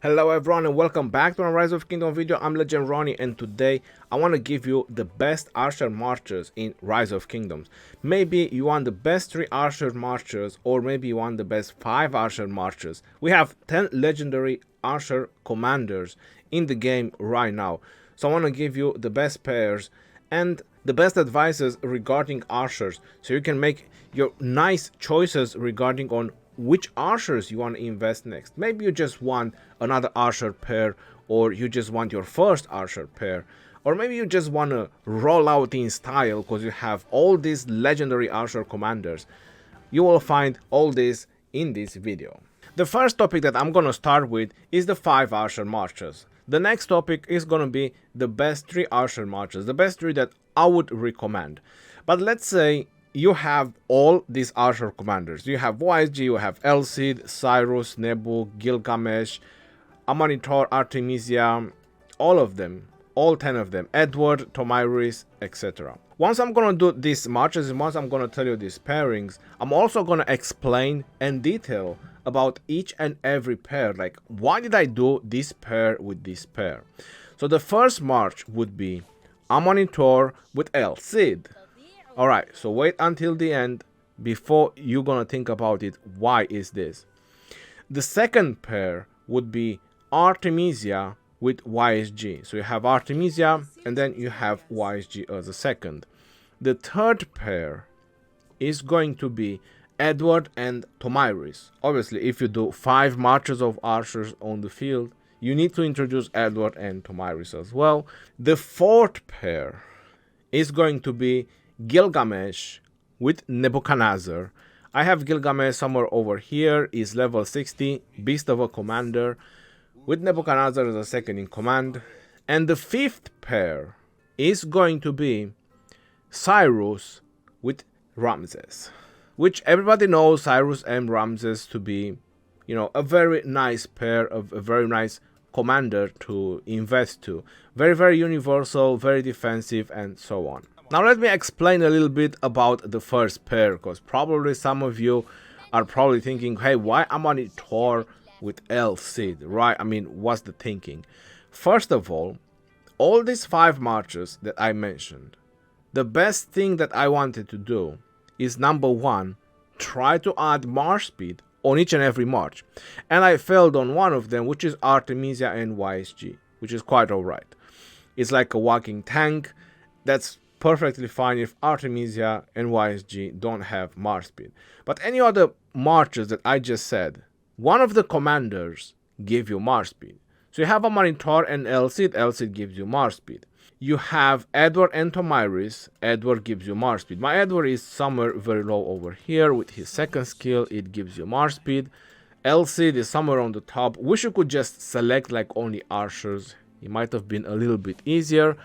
Hello everyone and welcome back to a Rise of Kingdom video. I'm Legend Ronnie and today I want to give you the best archer marchers in Rise of Kingdoms. Maybe you want the best 3 archer marchers, or maybe you want the best 5 archer marchers. We have 10 legendary archer commanders in the game right now. So I want to give you the best pairs and the best advices regarding archers, so you can make your nice choices regarding on which archers you want to invest next. Maybe you just want another archer pair, or you just want your first archer pair, or maybe you just want to roll out in style because you have all these legendary archer commanders. You will find all this in this video. The first topic that I'm gonna start with is the 5 archer marchers. The next topic is gonna be the best 3 archer marchers, the best 3 that I would recommend. But let's say you have all these archer commanders. You have YSG, you have El Cid, Cyrus, Nebu, Gilgamesh, Amanitor, Artemisia, all of them, all 10 of them, Edward, Tomyris, etc. Once I'm gonna do these marches and once I'm gonna tell you these pairings, I'm also gonna explain and detail about each and every pair, like why did I do this pair with this pair. So the first march would be Amanitor with El Cid. Alright, so wait until the end before you're gonna think about it. Why is this? The second pair would be Artemisia with YSG. So you have Artemisia and then you have YSG as a second. The third pair is going to be Edward and Tomyris. Obviously, if you do 5 marches of archers on the field, you need to introduce Edward and Tomyris as well. The fourth pair is going to be Gilgamesh with Nebuchadnezzar. I have Gilgamesh somewhere over here, is level 60, beast of a commander, with Nebuchadnezzar as a second in command. And the fifth pair is going to be Cyrus with Ramses, which everybody knows Cyrus and Ramses to be, you know, a very nice pair, of a very nice commander to invest to. Very, very universal, very defensive, and so on. Now let me explain a little bit about the first pair, because probably some of you are probably thinking, hey, why am I on Thor with El Cid, right? I mean, what's the thinking? First of all these 5 marches that I mentioned, the best thing that I wanted to do is, number 1, try to add march speed on each and every march. And I failed on one of them, which is Artemisia and YSG, which is quite alright. It's like a walking tank. That's perfectly fine if Artemisia and YSG don't have march speed. But any other marches that I just said, one of the commanders give you march speed. So you have a Amanitor and El Cid gives you march speed. You have Edward and Tomyris, Edward gives you march speed. My Edward is somewhere very low over here with his second skill, it gives you march speed. El Cid is somewhere on the top. Wish you could just select like only archers, it might have been a little bit easier.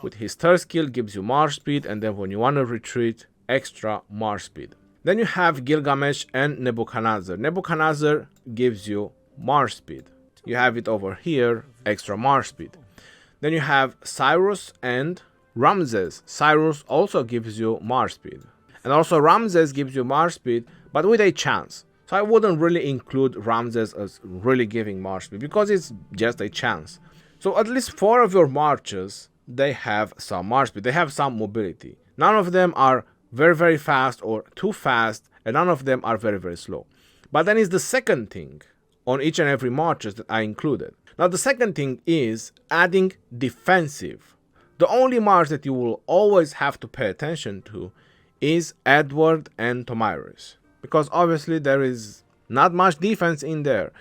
With his third skill gives you march speed, and then when you want to retreat, extra march speed. Then you have Gilgamesh and Nebuchadnezzar. Nebuchadnezzar gives you march speed. You have it over here, extra march speed. Then you have Cyrus and Ramses. Cyrus also gives you march speed. And also Ramses gives you march speed, but with a chance. So I wouldn't really include Ramses as really giving march speed, because it's just a chance. So at least 4 of your marches, they have some march speed, they have some mobility. None of them are very, very fast or too fast, and none of them are very, very slow. But then is the second thing on each and every marches that I included. Now the second thing is adding defensive. The only march that you will always have to pay attention to is Edward and Tomyris, because obviously there is not much defense in there.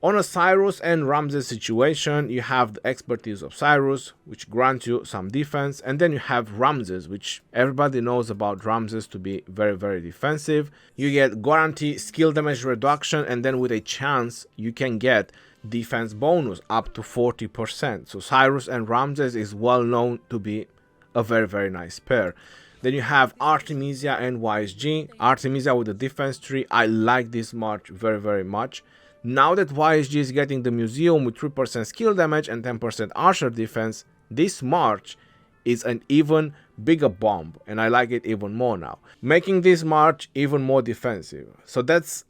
On a Cyrus and Ramses situation, you have the expertise of Cyrus, which grants you some defense, and then you have Ramses, which everybody knows about Ramses to be very, very defensive. You get guarantee skill damage reduction, and then with a chance, you can get defense bonus up to 40%. So Cyrus and Ramses is well known to be a very, very nice pair. Then you have Artemisia and YSG. Artemisia with the defense tree. I like this march very, very much. Now that YSG is getting the museum with 3% skill damage and 10% archer defense, this march is an even bigger bomb, and I like it even more now, making this march even more defensive. So that's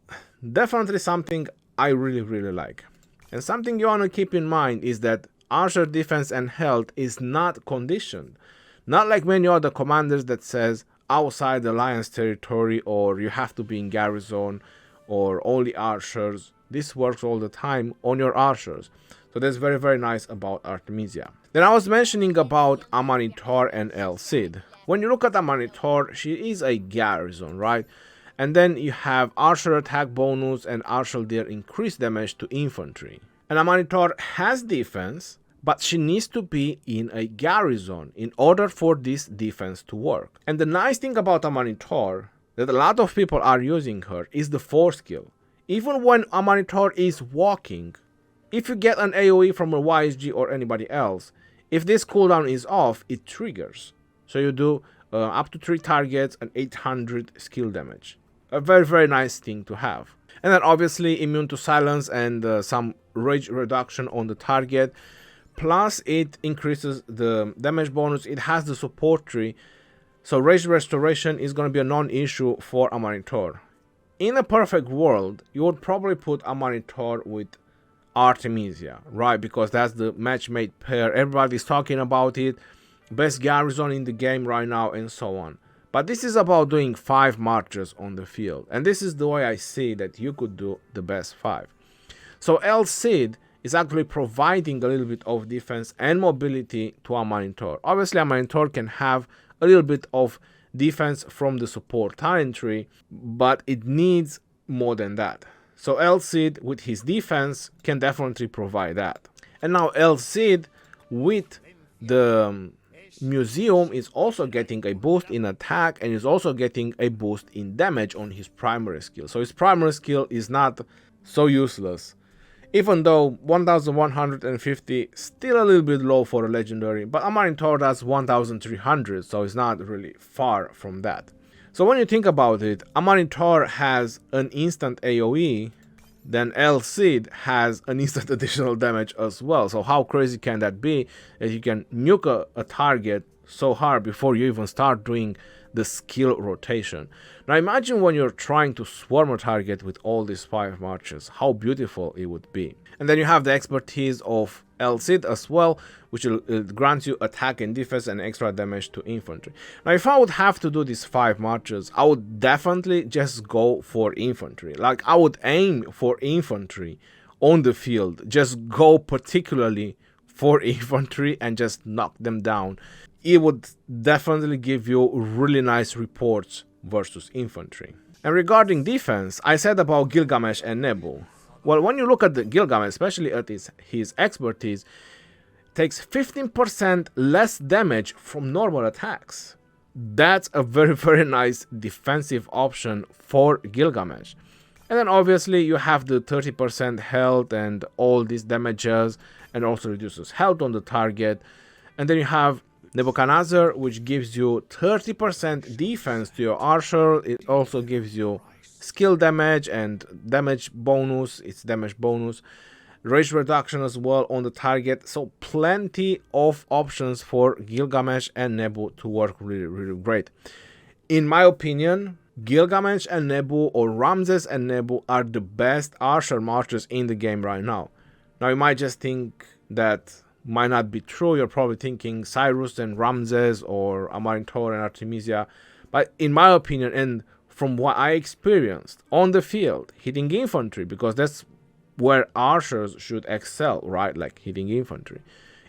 definitely something I really, really like. And something you want to keep in mind is that Archer defense and health is not conditioned. Not like many other commanders that says outside the Alliance territory, or you have to be in garrison, or only archers. This works all the time on your archers. So that's very, very nice about Artemisia. Then I was mentioning about Amanitor and El Cid. When you look at Amanitor, she is a garrison, right? And then you have archer attack bonus and archer deal increased damage to infantry. And Amanitor has defense, but she needs to be in a garrison in order for this defense to work. And the nice thing about Amanitor, that a lot of people are using her, is the force skill. Even when Amanitor is walking, if you get an AoE from a YSG or anybody else, if this cooldown is off, it triggers. So you do up to 3 targets and 800 skill damage. A very, very nice thing to have. And then obviously immune to silence and some rage reduction on the target. Plus it increases the damage bonus. It has the support tree. So rage restoration is going to be a non-issue for Amanitor. In a perfect world, you would probably put Amanitor with Artemisia, right? Because that's the match-made pair. Everybody's talking about it. Best garrison in the game right now and so on. But this is about doing 5 marchers on the field. And this is the way I see that you could do the best 5. So El Cid is actually providing a little bit of defense and mobility to Amanitor. Obviously, Amanitor can have a little bit of defense from the support talent tree, but it needs more than that. So El Cid with his defense can definitely provide that. And now El Cid with the Museum is also getting a boost in attack and is also getting a boost in damage on his primary skill. So his primary skill is not so useless. Even though 1150 still a little bit low for a legendary, but Amanitor does 1300, so it's not really far from that. So when you think about it, Amanitor has an instant AoE, then El Cid has an instant additional damage as well. So how crazy can that be, that you can nuke a target so hard before you even start doing the skill rotation. Now imagine when you're trying to swarm a target with all these 5 marches, how beautiful it would be. And then you have the expertise of El Cid as well, which will grant you attack and defense and extra damage to infantry. Now if I would have to do these 5 marches, I would definitely just go for infantry. Like I would aim for infantry on the field, just go particularly for infantry and just knock them down. It would definitely give you really nice reports versus infantry. And regarding defense, I said about Gilgamesh and Nebu. Well, when you look at the Gilgamesh, especially at his expertise, takes 15% less damage from normal attacks. That's a very, very nice defensive option for Gilgamesh. And then obviously you have the 30% health and all these damages, and also reduces health on the target. And then you have Nebuchadnezzar, which gives you 30% defense to your archer. It also gives you skill damage and damage bonus. It's damage bonus. Rage reduction as well on the target. So plenty of options for Gilgamesh and Nebu to work really, really great. In my opinion, Gilgamesh and Nebu, or Ramses and Nebu, are the best archer marchers in the game right now. Now you might just think that might not be true. You're probably thinking Cyrus and Ramses or Amanitor and Artemisia. But in my opinion, and from what I experienced on the field, hitting infantry, because that's where archers should excel, right? Like hitting infantry.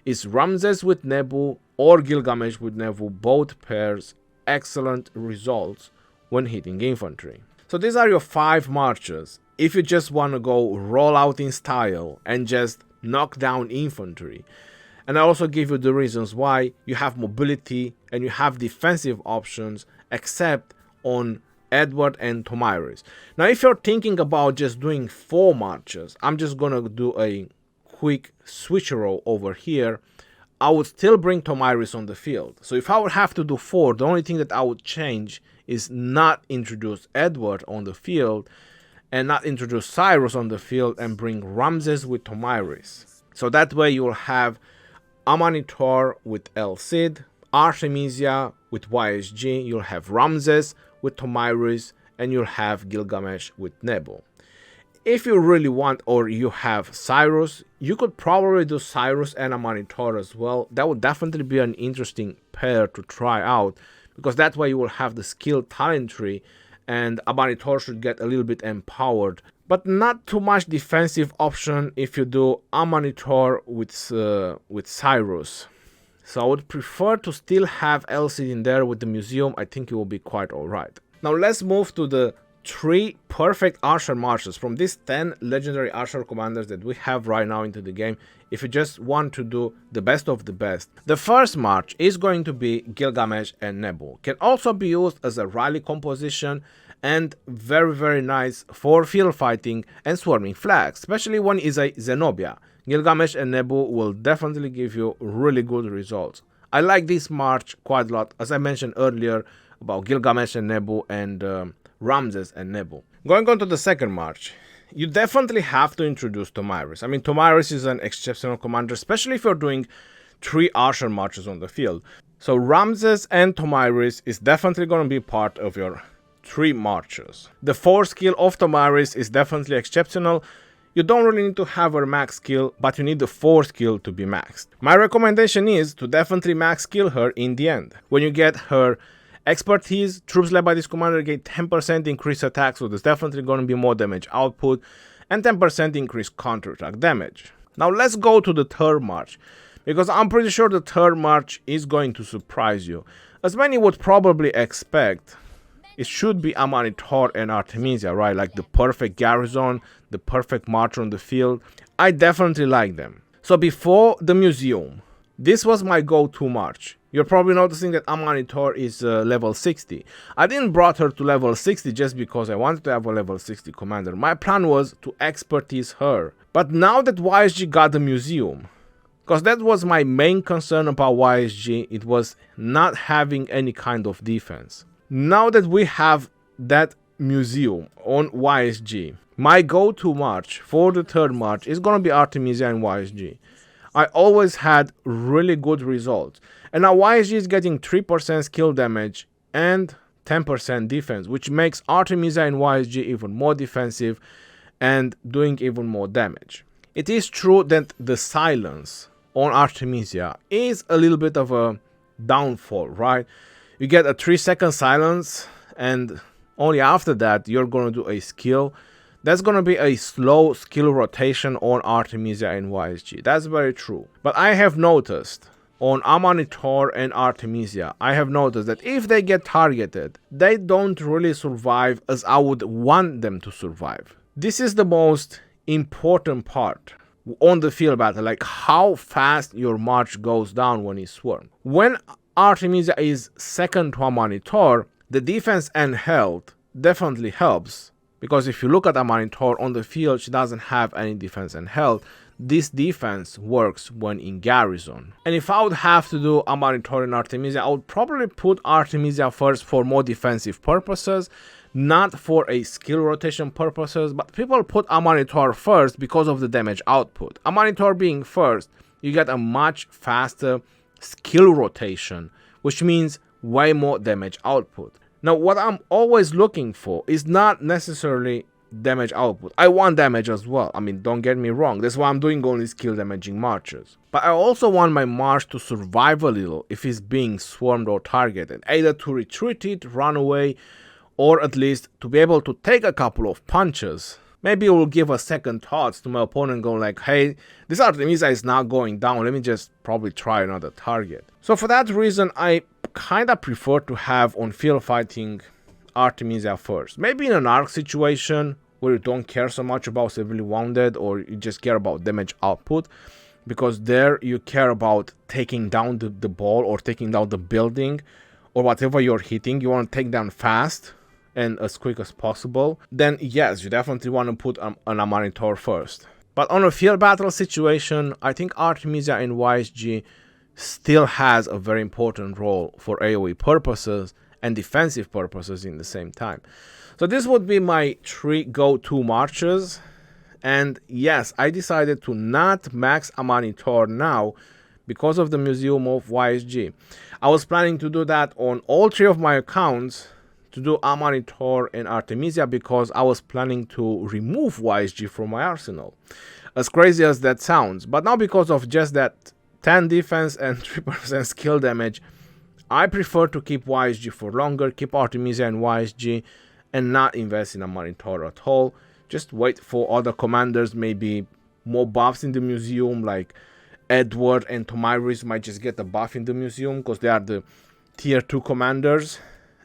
Is Ramses with Nebu or Gilgamesh with Nebu, both pairs, excellent results when hitting infantry. So these are your 5 marches. If you just want to go roll out in style and just knock down infantry. And I also give you the reasons why you have mobility and you have defensive options, except on Edward and Tomyris. Now if you're thinking about just doing 4 marches, I'm just gonna do a quick switcheroo over here. I would still bring Tomyris on the field. So if I would have to do 4, the only thing that I would change is not introduce Edward on the field and not introduce Cyrus on the field and bring Ramses with Tomyris. So that way you will have Amanitor with El Cid, Artemisia with YSG, you'll have Ramses with Tomyris, and you'll have Gilgamesh with Nebu. If you really want, or you have Cyrus, you could probably do Cyrus and a Monitor as well. That would definitely be an interesting pair to try out, because that way you will have the skill talent tree and a Monitor should get a little bit empowered. But not too much defensive option if you do a Monitor with Cyrus. So I would prefer to still have LC in there with the museum. I think it will be quite alright. Now let's move to the 3 perfect Archer marches from these 10 legendary Archer commanders that we have right now into the game, if you just want to do the best of the best. The first march is going to be Gilgamesh and Nebu. Can also be used as a rally composition and very nice for field fighting and swarming flags, especially when it's a Zenobia. Gilgamesh and Nebu will definitely give you really good results. I like this march quite a lot, as I mentioned earlier about Gilgamesh and Nebu and Ramses and Nebu. Going on to the second march, you definitely have to introduce Tomyris. I mean, Tomyris is an exceptional commander, especially if you're doing 3 Archer marches on the field. So Ramses and Tomyris is definitely going to be part of your 3 marches. The 4 skill of Tomyris is definitely exceptional. You don't really need to have her max skill, but you need the 4 skill to be maxed. My recommendation is to definitely max skill her in the end. When you get her expertise, troops led by this commander get 10% increased attack, so there's definitely going to be more damage output, and 10% increased counterattack damage. Now let's go to the third march, because I'm pretty sure the third march is going to surprise you. As many would probably expect, it should be a Monitor and Artemisia, right? Like the perfect garrison, the perfect marcher on the field. I definitely like them. So before the museum, this was my go-to march. You're probably noticing that a Monitor is level 60. I didn't brought her to level 60 just because I wanted to have a level 60 commander. My plan was to expertise her. But now that YSG got the museum, because that was my main concern about YSG, it was not having any kind of defense. Now that we have that museum on YSG, my go-to march for the third march is going to be Artemisia and YSG. I always had really good results. And now YSG is getting 3% skill damage and 10% defense, which makes Artemisia and YSG even more defensive and doing even more damage. It is true that the silence on Artemisia is a little bit of a downfall, right? You get a 3-second silence and only after that you're going to do a skill. That's going to be a slow skill rotation on Artemisia and YSG. That's very true. But I have noticed on a Monitor and Artemisia, I have noticed that if they get targeted, they don't really survive as I would want them to survive. This is the most important part on the field battle, like how fast your march goes down when it's swarmed. When Artemisia is second to a Monitor, the defense and health definitely helps, because if you look at a Monitor on the field, she doesn't have any defense and health. This defense works when in garrison. And if I would have to do a Monitor and Artemisia, I would probably put Artemisia first for more defensive purposes, not for a skill rotation purposes, but people put a Monitor first because of the damage output. A Monitor being first, you get a much faster skill rotation, which means way more damage output. Now what I'm always looking for is not necessarily damage output. I want damage as well. I mean, don't get me wrong, that's why I'm doing only skill damaging marches. But I also want my march to survive a little if it's being swarmed or targeted, either to retreat it, run away, or at least to be able to take a couple of punches. Maybe it will give a second thoughts to my opponent, going like, hey, this Artemisia is not going down, let me just probably try another target. So for that reason, I kinda prefer to have on field fighting Artemisia first. Maybe in an arc situation where you don't care so much about severely wounded, or you just care about damage output, because there you care about taking down the ball or taking down the building or whatever you're hitting. You want to take down fast and as quick as possible, then yes, you definitely want to put an Monitor first. But on a field battle situation, I think Artemisia and YSG still has a very important role for AoE purposes and defensive purposes in the same time. So this would be my 3 go-to marches. And yes, I decided to not max a Monitor now because of the Museum of YSG. I was planning to do that on all 3 of my accounts, to do Amanitor and Artemisia because I was planning to remove YSG from my arsenal. As crazy as that sounds, but now because of just that 10 defense and 3% skill damage, I prefer to keep YSG for longer, keep Artemisia and YSG, and not invest in Amanitor at all. Just wait for other commanders, maybe more buffs in the museum, like Edward and Tomyris might just get a buff in the museum because they are the tier 2 commanders,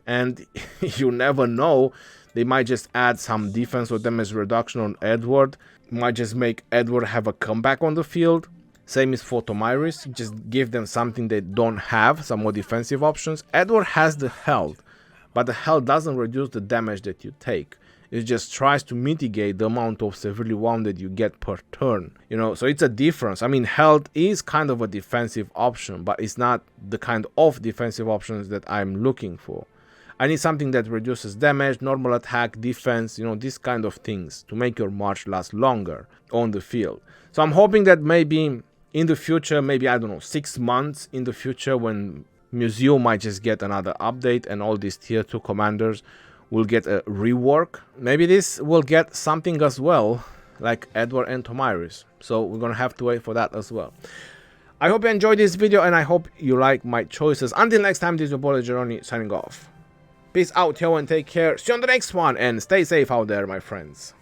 and you never know, they might just add some defense or damage reduction on Edward, might just make Edward have a comeback on the field. Same is for Tomyris, just give them something they don't have, some more defensive options. Edward has the health, but the health doesn't reduce the damage that you take. It just tries to mitigate the amount of severely wounded you get per turn. You know, so it's a difference. I mean, health is kind of a defensive option, but it's not the kind of defensive options that I'm looking for. I need something that reduces damage, normal attack, defense, you know, these kind of things to make your march last longer on the field. So I'm hoping that maybe in the future, maybe, I don't know, 6 months in the future, when Museum might just get another update and all these tier 2 commanders will get a rework. Maybe this will get something as well, like Edward and Tomyris. So we're gonna have to wait for that as well. I hope you enjoyed this video and I hope you like my choices. Until next time, this is your boy Ronnie signing off. Peace out, yo, and take care. See you on the next one, and stay safe out there, my friends.